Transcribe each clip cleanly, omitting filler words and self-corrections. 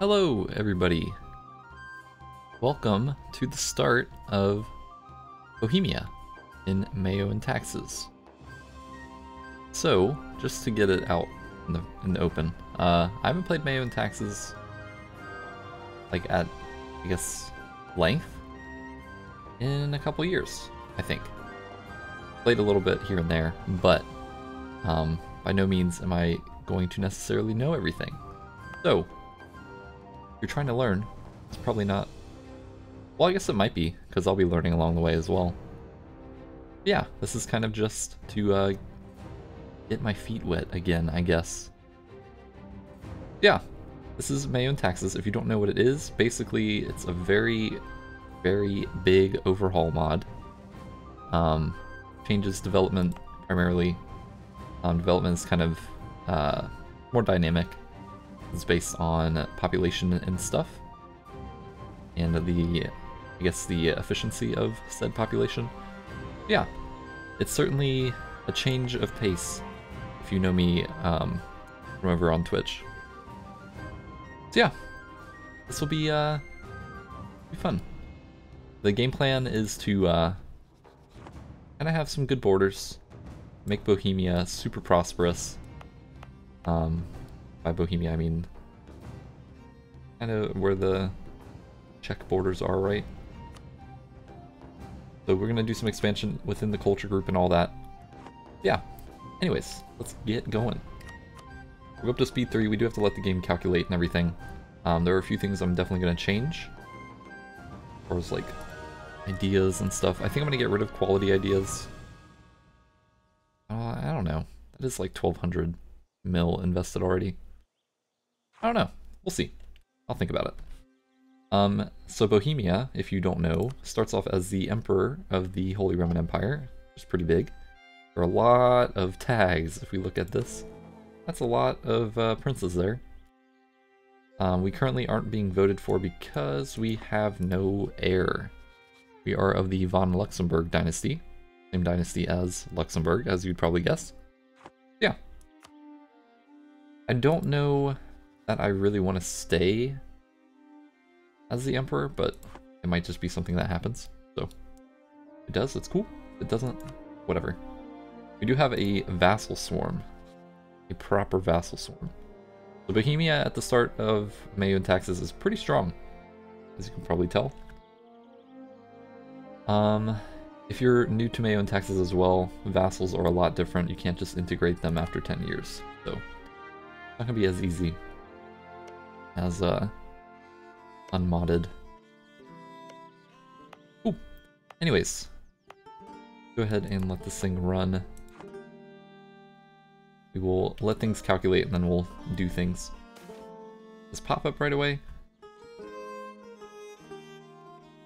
Hello, everybody. Welcome to the start of Bohemia in MEIOU Taxes. So, just to get it out in the open, I haven't played MEIOU Taxes like at, I guess, length in a couple years, I think. Played a little bit here and there, but by no means am I going to necessarily know everything. So, if you're trying to learn, it's probably not... Well, I guess it might be, because I'll be learning along the way as well. Yeah, this is kind of just to get my feet wet again, I guess. Yeah, this is MEIOU Taxes. If you don't know what it is, basically it's a very, very big overhaul mod. Changes development primarily. Development is kind of more dynamic. It's based on population and stuff, and I guess the efficiency of said population. Yeah, it's certainly a change of pace, if you know me from over on Twitch. So yeah, this will be fun. The game plan is to kind of have some good borders, make Bohemia super prosperous. By Bohemia, I mean kind of where the Czech borders are, right? So we're gonna do some expansion within the culture group and all that. Yeah. Anyways, let's get going. We're up to speed 3. We do have to let the game calculate and everything. There are a few things I'm definitely gonna change. Or as like ideas and stuff. I think I'm gonna get rid of quality ideas. I don't know. That is like 1,200 mil invested already. I don't know. We'll see. I'll think about it. So Bohemia, if you don't know, starts off as the Emperor of the Holy Roman Empire, which is pretty big. There are a lot of tags, if we look at this. That's a lot of princes there. We currently aren't being voted for because we have no heir. We are of the von Luxembourg dynasty. Same dynasty as Luxembourg, as you'd probably guess. Yeah. I don't know that I really want to stay as the Emperor, but it might just be something that happens. So, if it does, it's cool. If it doesn't, whatever. We do have a vassal swarm. A proper vassal swarm. So Bohemia at the start of MEIOU Taxes is pretty strong, as you can probably tell. If you're new to MEIOU Taxes as well, vassals are a lot different. You can't just integrate them after 10 years. So, it's not gonna be as easy as unmodded. Ooh. Anyways, go ahead and let this thing run. We will let things calculate and then we'll do things. Does pop up right away?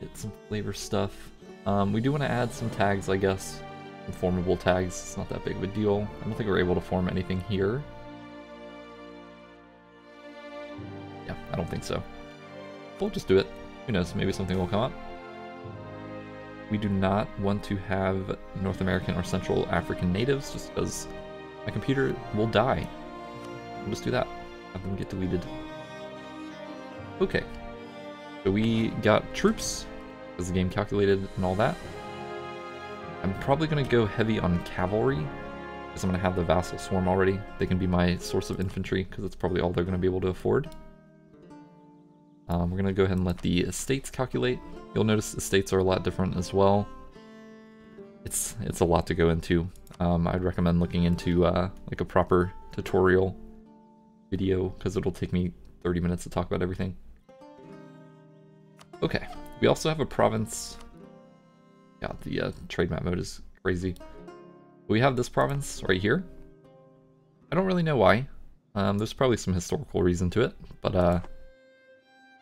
Get some flavor stuff. We do want to add some tags, I guess. Some formable tags. It's not that big of a deal. I don't think we're able to form anything here. Yeah, I don't think so. We'll just do it. Who knows, maybe something will come up. We do not want to have North American or Central African natives, just because my computer will die. We'll just do that. Have them get deleted. Okay. So we got troops, because the game calculated and all that. I'm probably going to go heavy on cavalry, because I'm going to have the vassal swarm already. They can be my source of infantry, because it's probably all they're going to be able to afford. We're going to go ahead and let the estates calculate. You'll notice estates are a lot different as well. It's a lot to go into. I'd recommend looking into like a proper tutorial video, because it'll take me 30 minutes to talk about everything. Okay, we also have a province. Yeah, the trade map mode is crazy. We have this province right here. I don't really know why. There's probably some historical reason to it, but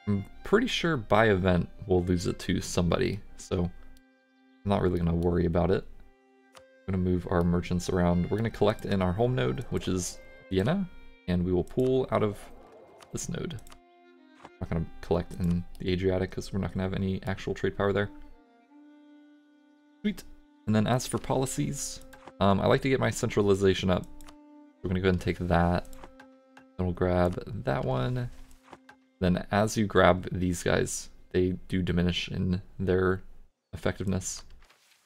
I'm pretty sure by event we'll lose it to somebody, so I'm not really going to worry about it. I'm going to move our merchants around. We're going to collect in our home node, which is Vienna, and we will pull out of this node. I'm not going to collect in the Adriatic because we're not going to have any actual trade power there. Sweet. And then as for policies, I like to get my centralization up. We're going to go ahead and take that. Then we'll grab that one. then as you grab these guys, they do diminish in their effectiveness.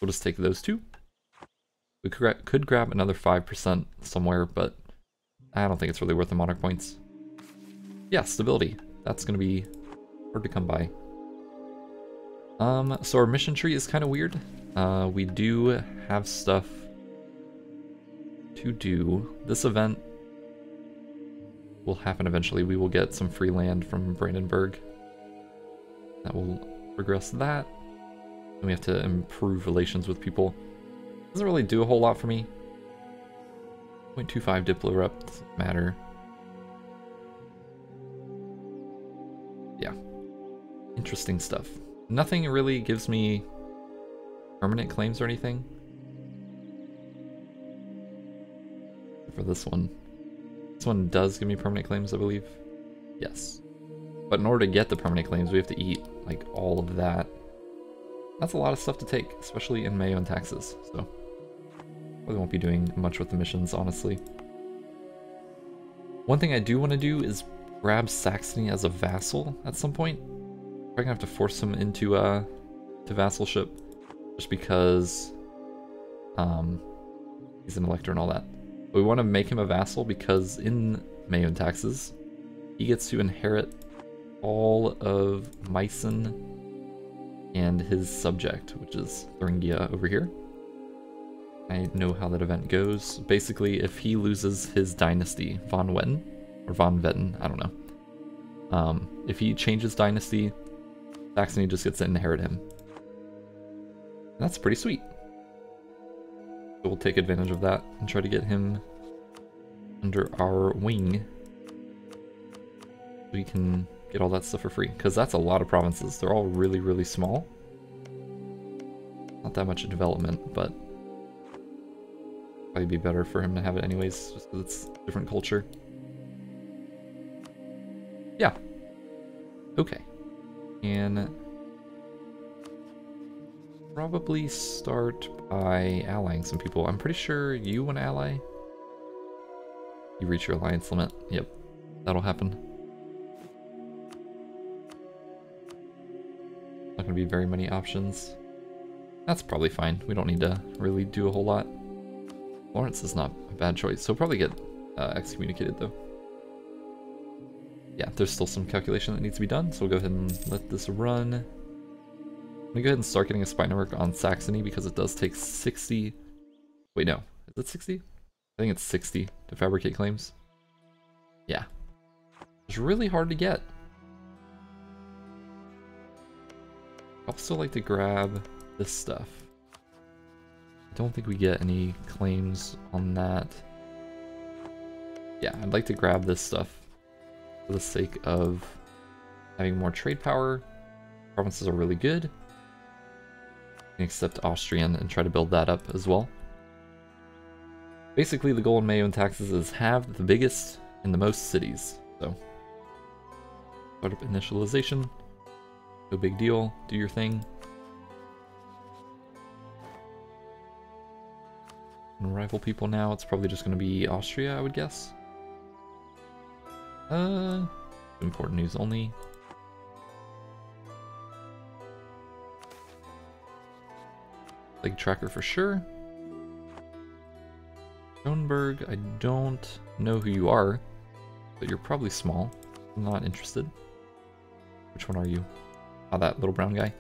We'll just take those two. We could grab another 5% somewhere, but I don't think it's really worth the monarch points. Yeah, stability. That's going to be hard to come by. So our mission tree is kind of weird. We do have stuff to do. This event will happen eventually. We will get some free land from Brandenburg. That will progress that. And we have to improve relations with people. Doesn't really do a whole lot for me. 0.25 Diplo rep, doesn't matter. Yeah. Interesting stuff. Nothing really gives me permanent claims or anything. For this one. This one does give me permanent claims, I believe. Yes. But in order to get the permanent claims, we have to eat, like, all of that. That's a lot of stuff to take, especially in MEIOU Taxes, so... Probably won't be doing much with the missions, honestly. One thing I do want to do is grab Saxony as a vassal at some point. Probably gonna have to force him into to vassalship, just because he's an elector and all that. But we want to make him a vassal because in MEIOU Taxes, he gets to inherit all of Meissen and his subject, which is Thuringia over here. I know how that event goes. Basically, if he loses his dynasty, Von Wetten, or Von Wetten, I don't know. If he changes dynasty, Saxony just gets to inherit him. That's pretty sweet. So we'll take advantage of that and try to get him under our wing. We can get all that stuff for free, because that's a lot of provinces. They're all really, really small. Not that much development, but probably be better for him to have it anyways, just because it's different culture. Yeah. Okay. And probably start by allying some people. I'm pretty sure you want to ally. You reach your alliance limit. Yep. That'll happen. Not going to be very many options. That's probably fine. We don't need to really do a whole lot. Florence is not a bad choice, so we'll probably get excommunicated though. Yeah, there's still some calculation that needs to be done, so we'll go ahead and let this run. I'm gonna go ahead and start getting a spy network on Saxony because it does take 60... Wait, no. Is it 60? I think it's 60 to fabricate claims. Yeah. It's really hard to get. I'd also like to grab this stuff. I don't think we get any claims on that. Yeah, I'd like to grab this stuff for the sake of having more trade power. Provinces are really good. I can accept Austrian and try to build that up as well. Basically, the goal in MEIOU Taxes is have the biggest and the most cities. So, start up initialization. No big deal. Do your thing. And rival people now, it's probably just going to be Austria, I would guess. Important news only. Leg tracker for sure. Schoenberg, I don't know who you are, but you're probably small. I'm not interested. Which one are you? Oh, that little brown guy.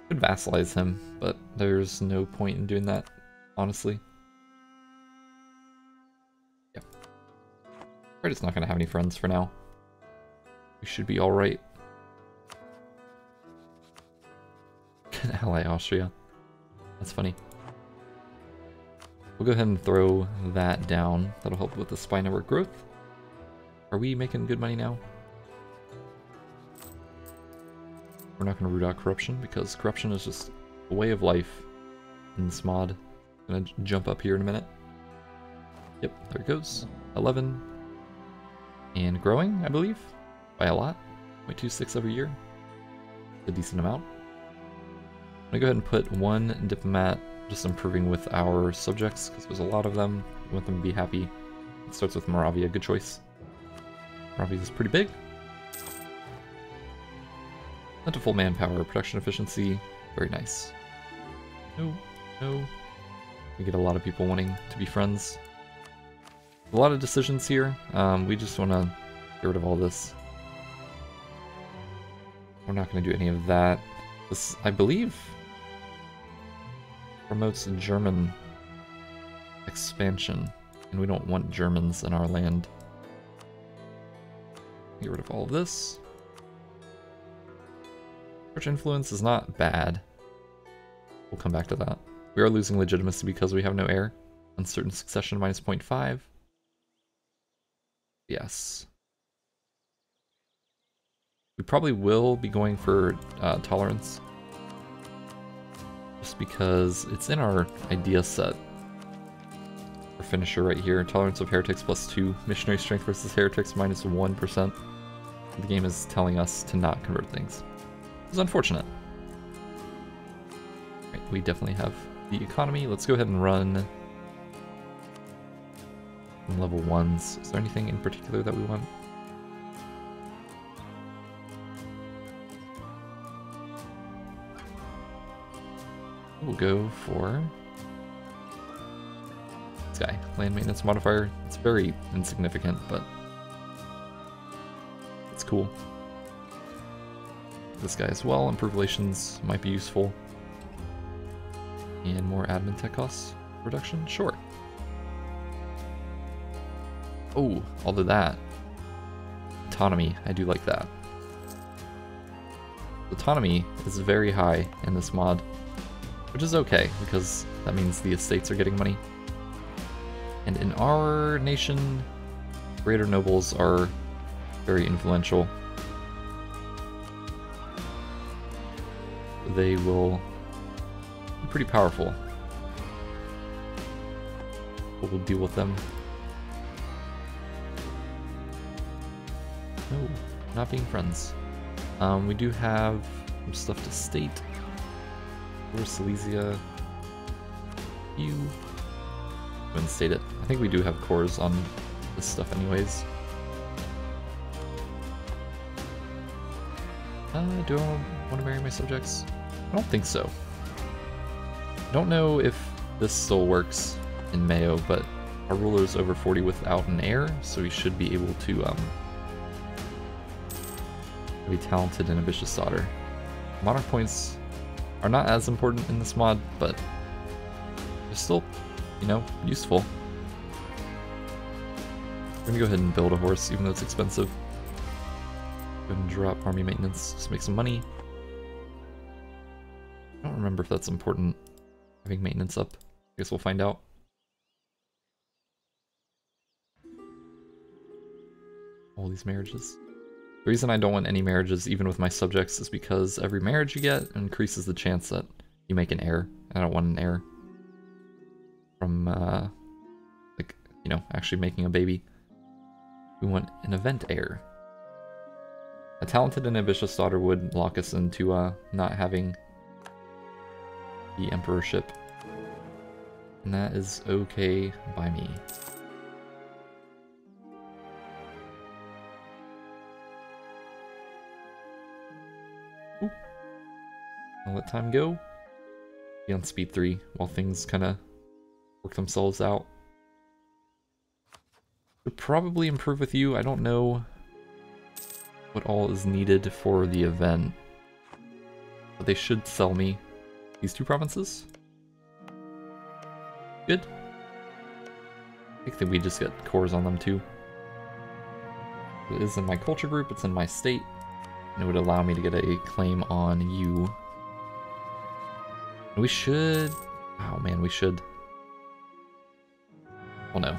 Could vassalize him, but there's no point in doing that, honestly. Yeah. We're just not going to have any friends for now. We should be alright. Can ally Austria. That's funny. We'll go ahead and throw that down. That'll help with the spy network growth. Are we making good money now? We're not going to root out corruption because corruption is just a way of life in this mod. I'm going to jump up here in a minute. Yep, there it goes. 11. And growing, I believe, by a lot. 0.26 every year. A decent amount. I'm going to go ahead and put one diplomat just improving with our subjects because there's a lot of them. We want them to be happy. It starts with Moravia, good choice. Province is pretty big. Plentiful manpower, production efficiency, very nice. No, no. We get a lot of people wanting to be friends. A lot of decisions here. We just want to get rid of all this. We're not going to do any of that. This, I believe, promotes German expansion, and we don't want Germans in our land. Get rid of all of this. Church influence is not bad. We'll come back to that. We are losing legitimacy because we have no heir. Uncertain succession minus 0.5. Yes. We probably will be going for tolerance. Just because it's in our idea set. Our finisher right here. Tolerance of heretics +2. Missionary strength versus heretics minus 1%. The game is telling us to not convert things. It's unfortunate. Right, we definitely have the economy. Let's go ahead and run level 1s. Is there anything in particular that we want? We'll go for this guy. Land maintenance modifier. It's very insignificant, but it's cool. This guy as well. Improved relations might be useful. And more admin tech costs reduction? Sure. Oh, all of that. Autonomy. I do like that. Autonomy is very high in this mod, which is okay, because that means the estates are getting money. And in our nation, greater nobles are very influential. They will be pretty powerful. We'll deal with them. No, not being friends. We do have some stuff to state. Or Silesia. You. Go and state it. I think we do have cores on this stuff anyways. Do I want to marry my subjects? I don't think so. I don't know if this still works in MEIOU, but our ruler is over 40 without an heir, so we should be able to be talented and ambitious daughter. Monarch points are not as important in this mod, but they're still, you know, useful. We're gonna go ahead and build a horse, even though it's expensive. Go ahead and drop army maintenance, just make some money. I don't remember if that's important, having maintenance up. I guess we'll find out. All these marriages. The reason I don't want any marriages, even with my subjects, is because every marriage you get increases the chance that you make an heir. And I don't want an heir from, like, you know, actually making a baby. We want an event heir. A talented and ambitious daughter would lock us into not having the emperorship. And that is okay by me. Ooh. I'll let time go. Be on speed 3 while things kind of work themselves out. Would probably improve with you. I don't know what all is needed for the event, but they should sell me these 2 provinces. Good. I think that we just get cores on them too. It is in my culture group, it's in my state, and it would allow me to get a claim on you. And we should... oh man, we should... well, no.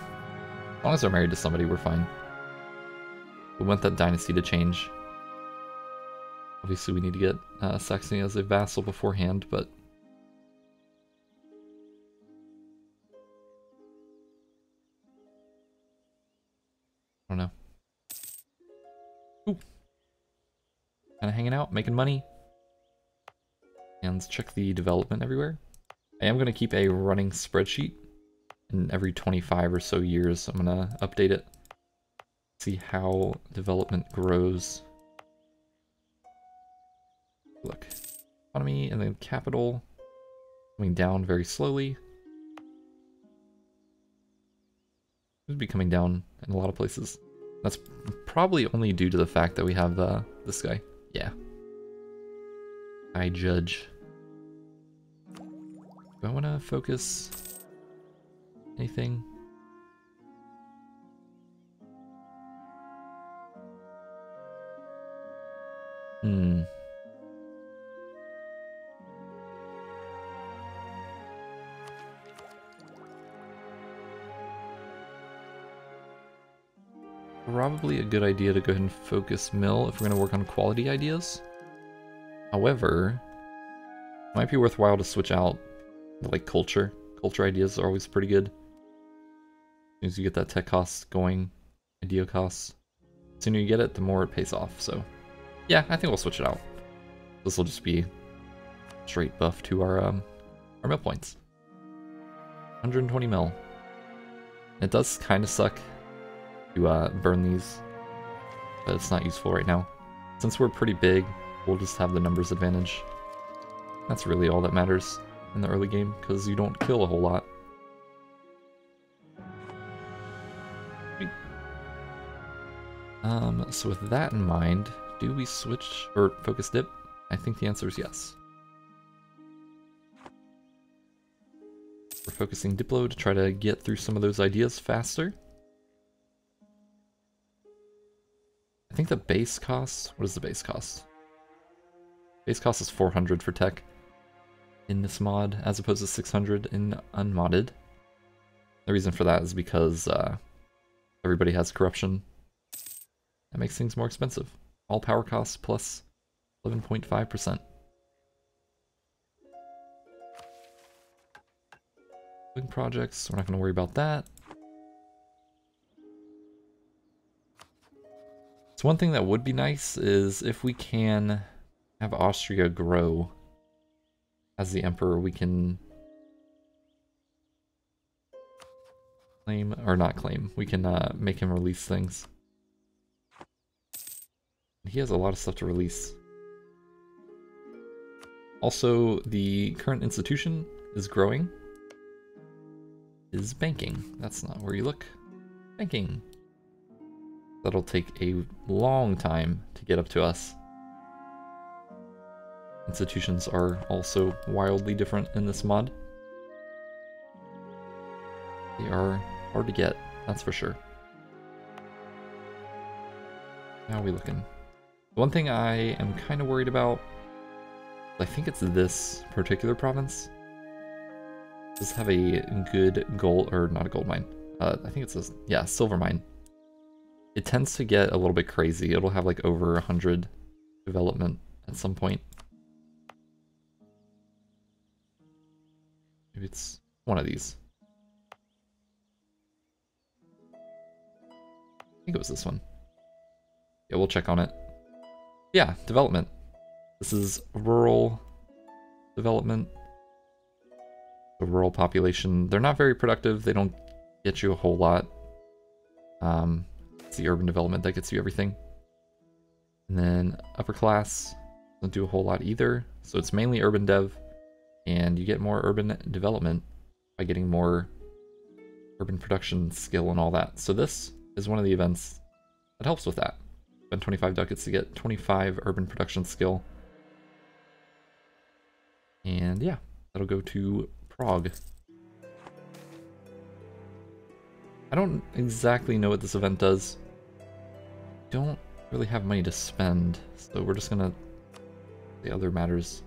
As long as they're married to somebody, we're fine. We want that dynasty to change. Obviously, we need to get Saxony as a vassal beforehand, but... I don't know. Ooh. Kind of hanging out, making money. And let's check the development everywhere. I am going to keep a running spreadsheet. And every 25 or so years, I'm going to update it. See how development grows. Look, economy and then capital coming down very slowly. It would be coming down in a lot of places. That's probably only due to the fact that we have this guy. Yeah. I judge. Do I want to focus anything? Probably a good idea to go ahead and focus mill if we're going to work on quality ideas. However, it might be worthwhile to switch out like culture. Culture ideas are always pretty good. As soon as you get that tech cost going, idea costs, the sooner you get it, the more it pays off. So yeah, I think we'll switch it out. This will just be straight buff to our mill points. 120 mil. It does kind of suck to burn these, but it's not useful right now. Since we're pretty big, we'll just have the numbers advantage. That's really all that matters in the early game, because you don't kill a whole lot. So with that in mind, do we switch or focus dip? I think the answer is yes. We're focusing Diplo to try to get through some of those ideas faster. I think the base cost, what is the base cost? Base cost is 400 for tech in this mod, as opposed to 600 in unmodded. The reason for that is because everybody has corruption. That makes things more expensive. All power costs plus 11.5%. Big projects, we're not going to worry about that. So one thing that would be nice is if we can have Austria grow as the emperor, we can claim, or not claim, we can make him release things. He has a lot of stuff to release. Also, the current institution is growing. Is banking. That's not where you look. Banking. That'll take a long time to get up to us. Institutions are also wildly different in this mod. They are hard to get, that's for sure. How are we looking? One thing I am kind of worried about, I think it's this particular province. Does have a good gold, or not a gold mine. I think it's a, yeah, silver mine. It tends to get a little bit crazy. It'll have like over 100 development at some point. Maybe it's one of these. I think it was this one. Yeah, we'll check on it. Yeah, development. This is rural development. The rural population, they're not very productive. They don't get you a whole lot. It's the urban development that gets you everything. And then upper class doesn't do a whole lot either. So it's mainly urban dev, and you get more urban development by getting more urban production skill and all that. So this is one of the events that helps with that. Spend 25 ducats to get 25 urban production skill. And yeah, that'll go to Prague. I don't exactly know what this event does. Don't really have money to spend, so we're just gonna the other matters.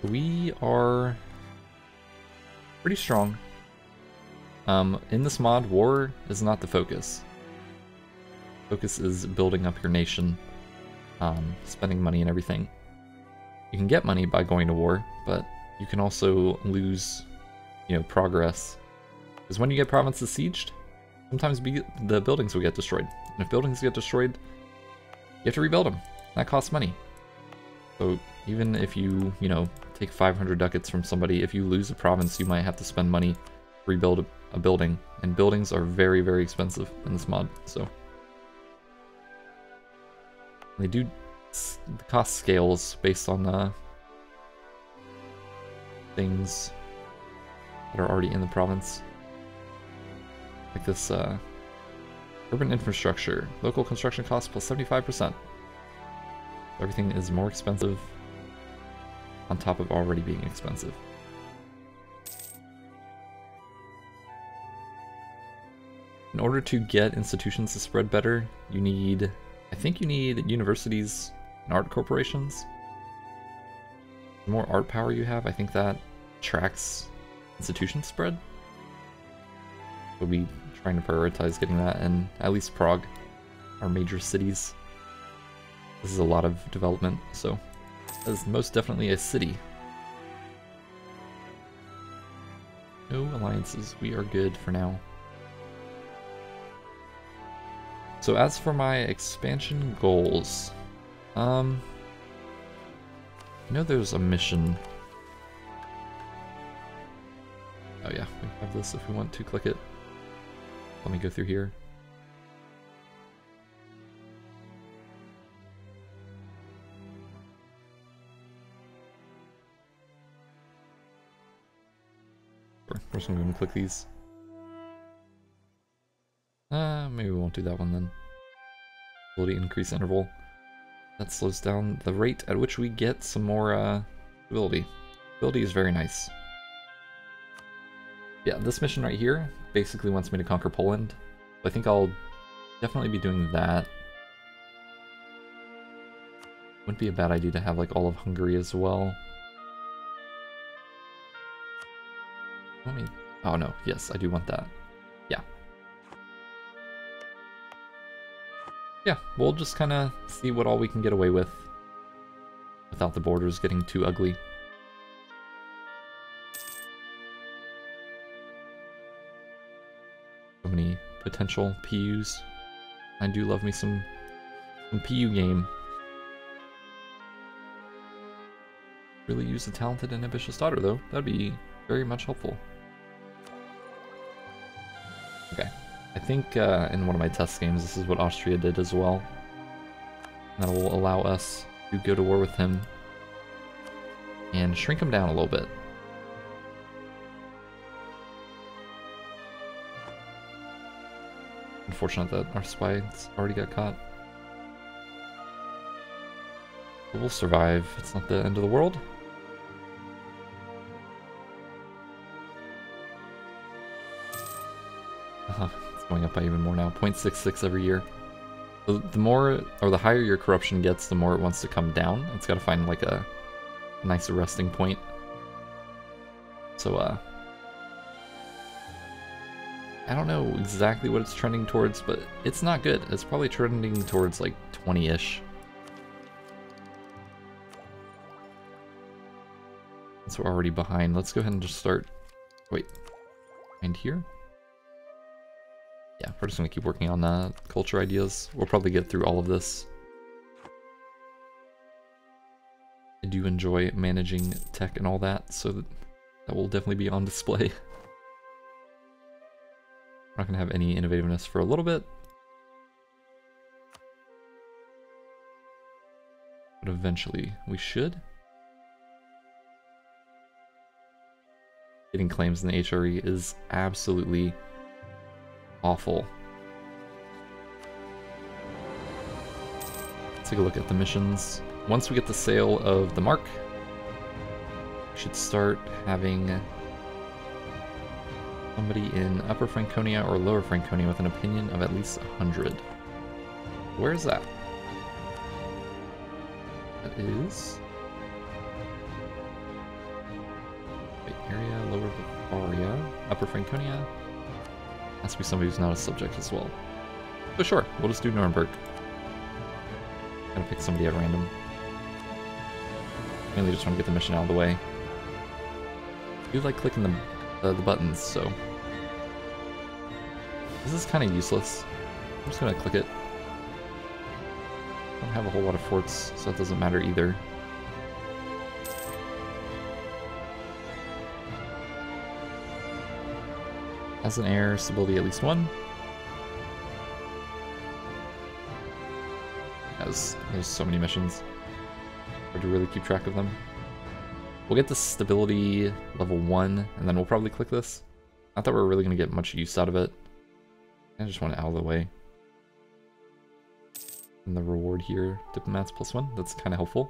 We are pretty strong. In this mod, war is not the focus. Focus is building up your nation, spending money and everything. You can get money by going to war, but you can also lose, you know, progress. Because when you get provinces sieged, sometimes the buildings will get destroyed. And if buildings get destroyed, you have to rebuild them. That costs money. So Even if you, take 500 ducats from somebody, if you lose a province, you might have to spend money to rebuild a building. And buildings are very, very expensive in this mod, so. They do the cost scales based on things that are already in the province. Like this urban infrastructure. Local construction costs plus 75%. Everything is more expensive on top of already being expensive. In order to get institutions to spread better, I think you need universities and art corporations. The more art power you have, I think that tracks institution spread. We'll be trying to prioritize getting that in at least Prague, our major cities. This is a lot of development, so that's most definitely a city. No alliances, we are good for now. So as for my expansion goals, I know there's a mission. Oh yeah, we have this if we want to click it. Let me go through here. We're just going to click these. Maybe we won't do that one then. Ability increase interval. That slows down the rate at which we get some more ability. Ability is very nice. Yeah, this mission right here basically wants me to conquer Poland. So I think I'll definitely be doing that. Wouldn't be a bad idea to have like all of Hungary as well. Let me... Oh no, yes, I do want that. Yeah. Yeah, we'll just kind of see what all we can get away with without the borders getting too ugly. So many potential PUs. I do love me some PU game. Really use a talented and ambitious daughter though. That'd be very much helpful. Okay, I think in one of my test games, this is what Austria did as well. And that will allow us to go to war with him and shrink him down a little bit. Unfortunate that our spies already got caught. But we'll survive. It's not the end of the world. It's going up by even more now. 0.66 every year. The more, or the higher your corruption gets, the more it wants to come down. It's got to find like a nice resting point. So, I don't know exactly what it's trending towards, but it's not good. It's probably trending towards like 20-ish. So we're already behind. Let's go ahead and just start. Wait, behind here? Yeah, we're just gonna keep working on culture ideas. We'll probably get through all of this. I do enjoy managing tech and all that, so that will definitely be on display. We're not gonna have any innovativeness for a little bit. But eventually we should. Getting claims in the HRE is absolutely awful. Let's take a look at the missions. Once we get the sale of the mark, we should start having somebody in Upper Franconia or Lower Franconia with an opinion of at least 100. Where is that? That is... Wait, area, Lower Bavaria, Upper Franconia. Has to be somebody who's not a subject as well. But sure, we'll just do Nuremberg. Gonna pick somebody at random. Mainly just want to get the mission out of the way. I do like clicking the buttons, so... This is kind of useless. I'm just gonna click it. I don't have a whole lot of forts, so that doesn't matter either. As an heir, stability at least 1. There's so many missions. Hard to really keep track of them. We'll get the stability level 1, and then we'll probably click this. Not that we're really going to get much use out of it. I just want it out of the way. And the reward here, diplomats +1, that's kind of helpful.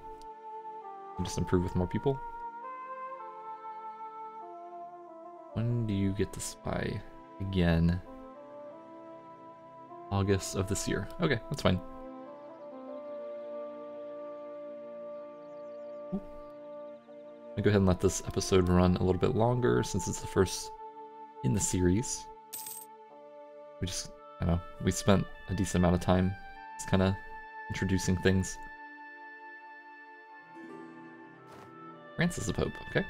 And just improve with more people. When do you get to spy again? August of this year. Okay, that's fine. I'm gonna go ahead and let this episode run a little bit longer since it's the first in the series. We just, I don't know, we spent a decent amount of time just kind of introducing things. France is the Pope, okay.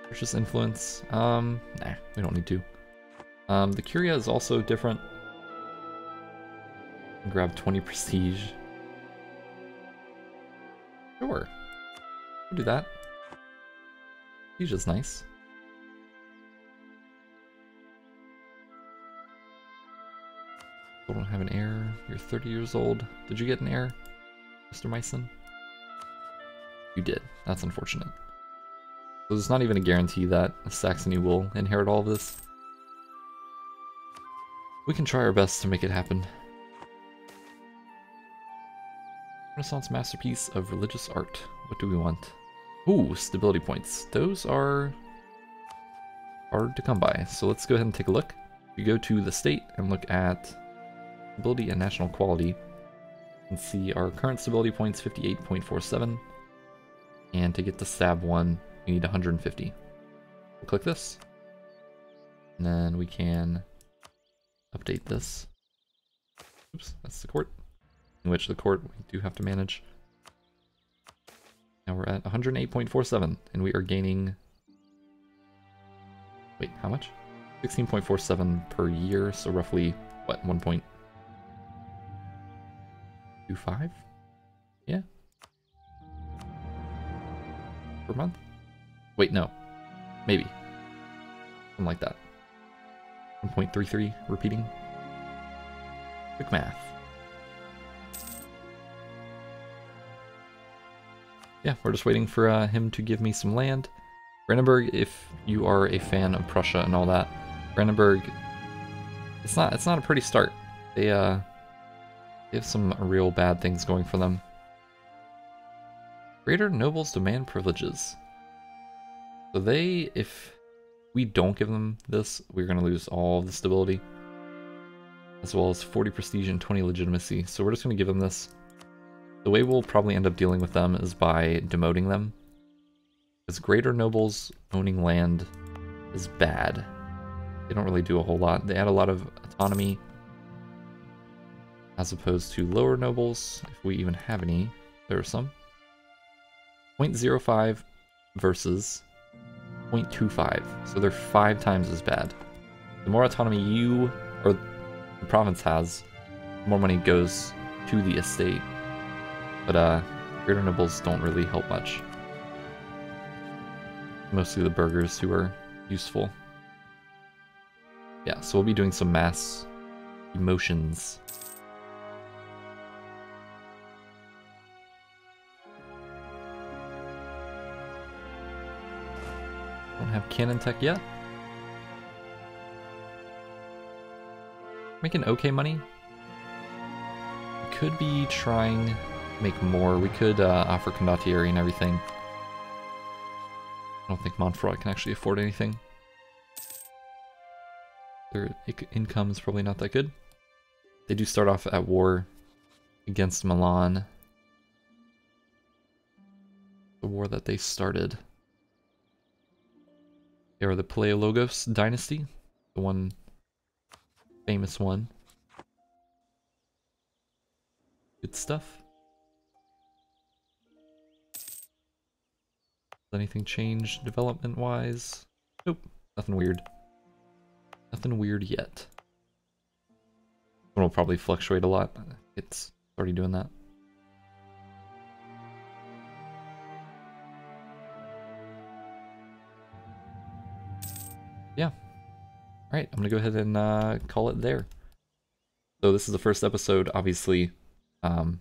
Purchase influence, nah, we don't need to. The Curia is also different. Grab 20 prestige. Sure. We'll do that. Prestige is nice. I don't have an heir. You're 30 years old. Did you get an heir, Mr. Meissen? You did. That's unfortunate. So there's not even a guarantee that Saxony will inherit all of this. We can try our best to make it happen. Renaissance masterpiece of religious art. What do we want? Ooh, stability points. Those are hard to come by. So let's go ahead and take a look. We go to the state and look at stability and national quality. You can see our current stability points 58.47. And to get to stab 1, we need 150. We'll click this. And then we can update this. Oops, that's the court. In which the court we do have to manage. Now we're at 108.47, and we are gaining... Wait, how much? 16.47 per year, so roughly, what, 1.25? Yeah. Per month? Wait, no. Maybe. Something like that. 1.33, repeating. Quick math. Yeah, we're just waiting for him to give me some land. Brandenburg, if you are a fan of Prussia and all that, Brandenburg, it's not a pretty start. They have some real bad things going for them. Greater nobles demand privileges. So they, if we don't give them this, we're going to lose all of the stability, as well as 40 prestige and 20 legitimacy. So we're just going to give them this. The way we'll probably end up dealing with them is by demoting them. Because greater nobles owning land is bad. They don't really do a whole lot. They add a lot of autonomy, as opposed to lower nobles, if we even have any. There are some. 0.05 versus 0.25. So they're 5 times as bad. The more autonomy you, or the province has, the more money goes to the estate. But greater nobles don't really help much. Mostly the burghers who are useful. Yeah, so we'll be doing some mass emotions. Don't have cannon tech yet. Making okay money. We could be trying... make more. We could offer condottieri and everything. I don't think Montferrat can actually afford anything. Their income is probably not that good. They do start off at war against Milan. The war that they started. They are the Paleologos dynasty. The one famous one. Good stuff. Anything change development-wise? Nope, nothing weird. Nothing weird yet. It'll probably fluctuate a lot. It's already doing that. Yeah, Alright, I'm gonna go ahead and call it there. So this is the first episode, obviously. Not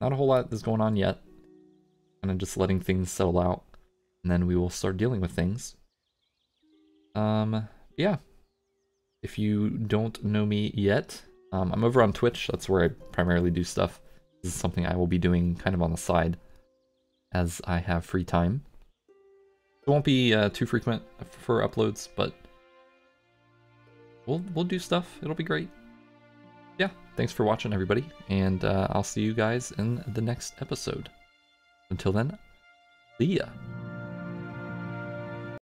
a whole lot is going on yet. Kind of just letting things settle out. And then we will start dealing with things. Yeah. If you don't know me yet, I'm over on Twitch. That's where I primarily do stuff. This is something I will be doing kind of on the side as I have free time. It won't be too frequent for uploads, but we'll do stuff. It'll be great. Yeah, thanks for watching, everybody, and I'll see you guys in the next episode. Until then, see ya.